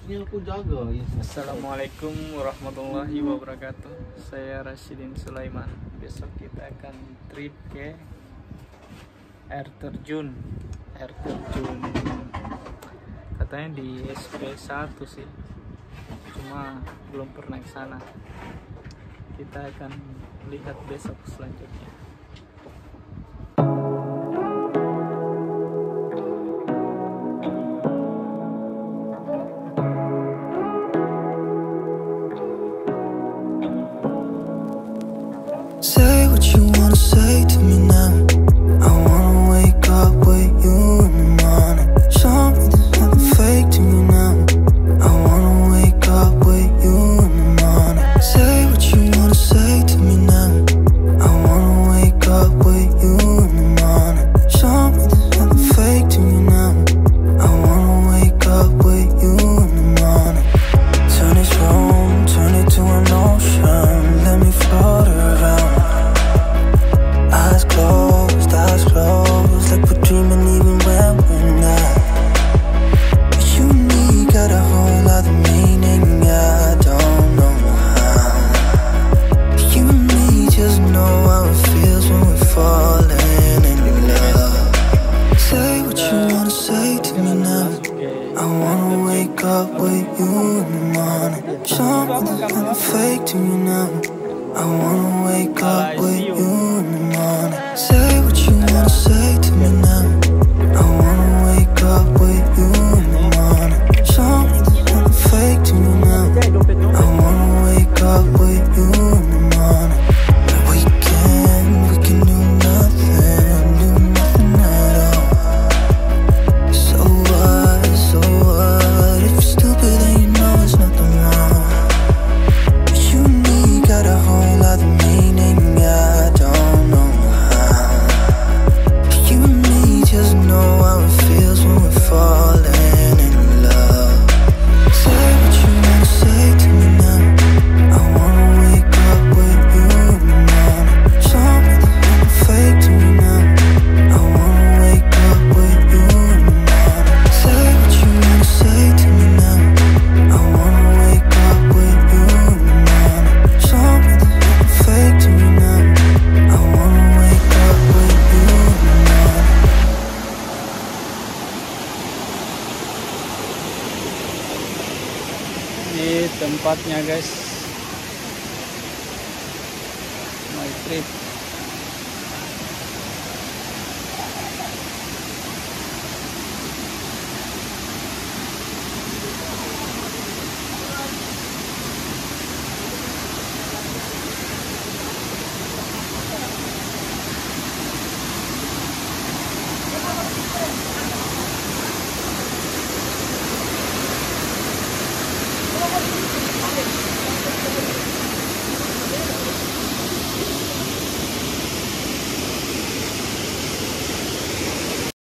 Ini aku jaga. Assalamualaikum warahmatullahi wabarakatuh. Saya Rasidin Sulaiman. Besok kita akan trip ke air terjun. Air terjun katanya di SP1 sih, cuma belum pernah ke sana. Kita akan lihat besok selanjutnya. Say what you wanna say to me now. I wanna wake up with you in the morning. Show me there's nothing fake to me now. I wanna wake up with you in the morning. Say what you wanna say to me now. I wanna wake up with you in the morning. Show me there's nothing fake to me now. I wanna wake up with you in the morning. Turn this room, turn it to an ocean. Let me float around. Eyes closed, like we're dreaming even when we're not. You and me got a whole other meaning, I don't know how. You and me just know how it feels when we're falling in love. Say what you wanna say to me now. I wanna wake up with you in the morning. Show me there's nothing fake to me now. I wanna wake up with you in the morning. Say what you wanna say to me now. I wanna wake up with you in the morning. Show me there's nothing fake to me now. I wanna wake up with you in the morning. We can do nothing at all. So what? If you're stupid then you know it's nothing wrong. You and me got a whole other meaning, I don't know how. You and me just know how it feels when we're falling in love. Say what you wanna say to me now. I wanna wake up with you in the morning. Show me there's nothing fake to me now. I wanna wake up with you in the morning. Say what you wanna say to me now. I wanna wake up with you in the morning. Show me there's nothing fake to me now. I wanna wake up with you in the morning. Ini tempatnya guys, my trip.